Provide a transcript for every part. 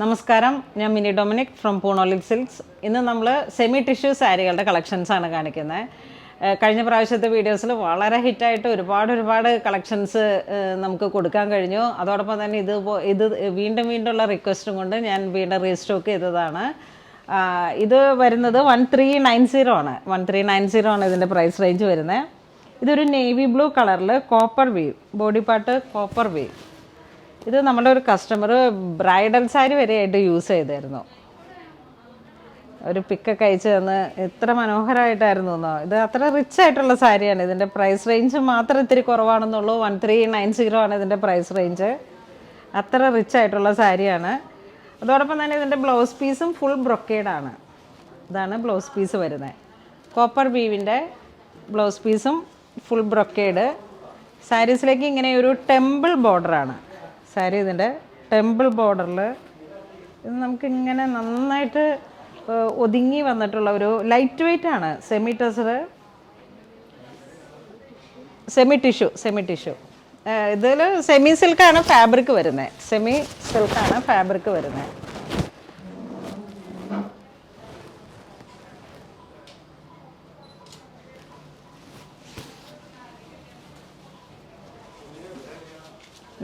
നമസ്കാരം, ഞാൻ mini Dominic from പൂണോളിക് silks. ഇന്ന് നമ്മൾ സെമി ടിഷ്യൂ സാരികളുടെ കളക്ഷൻസാണ് കാണിക്കുന്നത്. കഴിഞ്ഞ പ്രാവശ്യത്തെ വീഡിയോസിൽ വളരെ ഹിറ്റായിട്ട് ഒരുപാട് കളക്ഷൻസ് നമുക്ക് കൊടുക്കാൻ കഴിഞ്ഞു. അതോടൊപ്പം തന്നെ ഇത് വീണ്ടുമുള്ള റിക്വസ്റ്റും കൊണ്ട് ഞാൻ വീണ്ടും റീസ്റ്റോക്ക് ചെയ്തതാണ്. ഇത് വരുന്നത് 1390 ആണ്. 1390 ആണ് ഇതിൻ്റെ പ്രൈസ് റേഞ്ച് വരുന്നത്. ഇതൊരു നേവി ബ്ലൂ കളറിൽ copper weave, body part copper weave. ഇത് നമ്മുടെ ഒരു കസ്റ്റമർ ബ്രൈഡൽ സാരി വരെയായിട്ട് യൂസ് ചെയ്തായിരുന്നു. ഒരു പിക്കൊക്കെ അയച്ചു തന്ന് എത്ര മനോഹരമായിട്ടായിരുന്നു എന്നോ. ഇത് അത്ര റിച്ച് ആയിട്ടുള്ള സാരിയാണ്. ഇതിൻ്റെ പ്രൈസ് റേഞ്ച് മാത്രം ഇത്തിരി കുറവാണെന്നുള്ളൂ. 1390 ആണ് ഇതിൻ്റെ പ്രൈസ് റേഞ്ച്. അത്ര റിച്ച് ആയിട്ടുള്ള സാരിയാണ്. അതോടൊപ്പം തന്നെ ഇതിൻ്റെ ബ്ലൗസ് പീസും ഫുൾ ബ്രൊക്കേഡാണ്. ഇതാണ് ബ്ലൗസ് പീസ് വരുന്നത്. കോപ്പർ വീവിൻ്റെ ബ്ലൗസ് പീസും ഫുൾ ബ്രൊക്കേഡ്. സാരീസിലേക്ക് ഇങ്ങനെ ഒരു ടെമ്പിൾ ബോർഡറാണ് സാരി. ഇതിൻ്റെ ടെമ്പിൾ ബോർഡറിൽ ഇത് നമുക്കിങ്ങനെ നന്നായിട്ട് ഒതുങ്ങി വന്നിട്ടുള്ള ഒരു ലൈറ്റ് വെയ്റ്റ് ആണ്. സെമി ടിഷ്യൂ ഇതിൽ സെമി സിൽക്കാണ് ഫാബ്രിക് വരുന്നത്.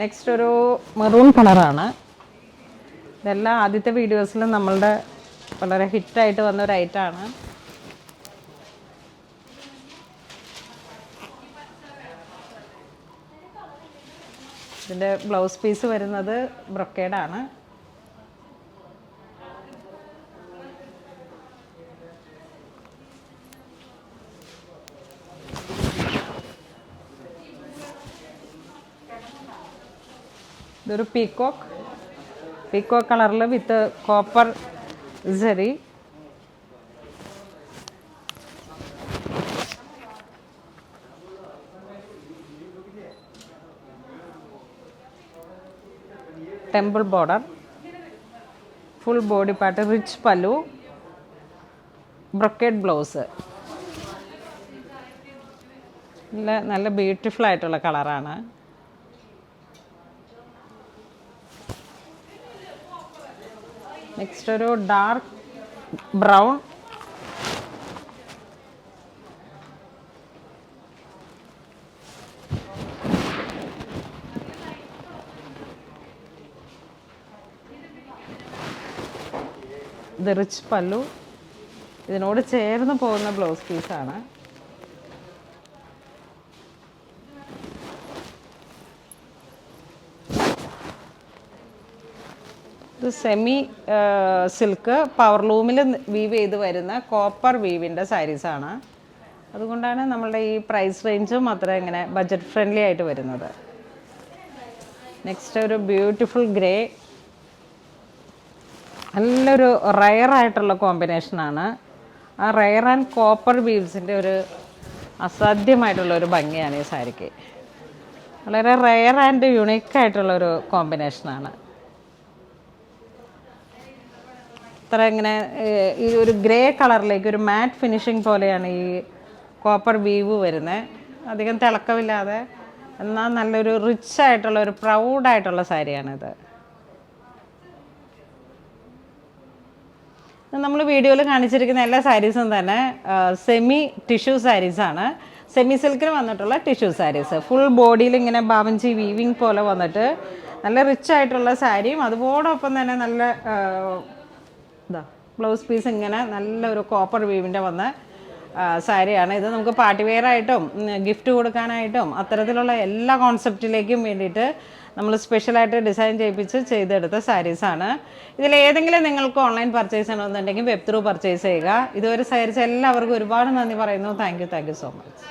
നെക്സ്റ്റ് ഒരു മെറൂൺ കളറാണ്. ഇതെല്ലാം ആദ്യത്തെ വീഡിയോസിലും നമ്മളുടെ വളരെ ഹിറ്റായിട്ട് വന്ന ഒരു ഐറ്റമാണ്. ഇതിൻ്റെ ബ്ലൗസ് പീസ് വരുന്നത് ബ്രൊക്കേഡാണ്. ഇതൊരു പീക്കോക്ക് കളറിൽ വിത്ത് കോപ്പർ സരി. Temple border, full body part, rich പല്ലു, ബ്രൊക്കേഡ് ബ്ലൗസ്. നല്ല ബ്യൂട്ടിഫുൾ ആയിട്ടുള്ള കളറാണ്. നെക്സ്റ്റ് ഒരു ഡാർക്ക് ബ്രൗൺ, ഇത് റിച്ച് പല്ലു. ഇതിനോട് ചേർന്ന് പോകുന്ന ബ്ലൗസ് പീസാണ്. ഇത് സെമി സിൽക്ക് പവർലൂമിൽ വീവ് ചെയ്ത് വരുന്ന കോപ്പർ വീവിൻ്റെ സാരീസാണ്. അതുകൊണ്ടാണ് നമ്മളുടെ ഈ പ്രൈസ് റേഞ്ചും അത്ര ഇങ്ങനെ ബഡ്ജറ്റ് ഫ്രണ്ട്ലി ആയിട്ട് വരുന്നത്. നെക്സ്റ്റ് ഒരു ബ്യൂട്ടിഫുൾ ഗ്രേ. നല്ലൊരു റയറായിട്ടുള്ള കോമ്പിനേഷനാണ്. ആ റയർ ആൻഡ് കോപ്പർ വീവ്സിൻ്റെ ഒരു അസാധ്യമായിട്ടുള്ളൊരു ഭംഗിയാണ് ഈ സാരിക്ക്. വളരെ റയർ ആൻഡ് യുണീക്കായിട്ടുള്ളൊരു കോമ്പിനേഷനാണ്. അത്ര ഇങ്ങനെ ഈ ഒരു ഗ്രേ കളറിലേക്ക് ഒരു മാറ്റ് ഫിനിഷിങ് പോലെയാണ് ഈ കോപ്പർ വീവ് വരുന്നത്. അധികം തിളക്കമില്ലാതെ എന്നാൽ നല്ലൊരു റിച്ച് ആയിട്ടുള്ള ഒരു പ്രൗഡായിട്ടുള്ള സാരിയാണിത്. നമ്മൾ വീഡിയോയിൽ കാണിച്ചിരിക്കുന്ന എല്ലാ സാരീസും തന്നെ സെമി ടിഷ്യൂ സാരീസാണ്. സെമി സിൽക്കിന് വന്നിട്ടുള്ള ടിഷ്യൂ സാരീസ്. ഫുൾ ബോഡിയിൽ ഇങ്ങനെ ബാവഞ്ചി വീവിങ് പോലെ വന്നിട്ട് നല്ല റിച്ച് ആയിട്ടുള്ള സാരിയും അതോടൊപ്പം തന്നെ നല്ല ബ്ലൗസ് പീസ് ഇങ്ങനെ നല്ലൊരു കോപ്പർ വീവിൻ്റെ വന്ന സാരിയാണ്. ഇത് നമുക്ക് പാർട്ടി വെയർ ആയിട്ടും ഗിഫ്റ്റ് കൊടുക്കാനായിട്ടും അത്തരത്തിലുള്ള എല്ലാ കോൺസെപ്റ്റിലേക്കും വേണ്ടിയിട്ട് നമ്മൾ സ്പെഷ്യലായിട്ട് ഡിസൈൻ ചെയ്തെടുത്ത സാരീസാണ്. ഇതിലേതെങ്കിലും നിങ്ങൾക്ക് ഓൺലൈൻ പർച്ചേസ് ചെയ്യണമെന്നുണ്ടെങ്കിൽ വെബ് ത്രൂ പർച്ചേസ് ചെയ്യുക. ഇതുവരെ സഹകരിച്ച എല്ലാവർക്കും ഒരുപാട് നന്ദി പറയുന്നു. Thank you so much.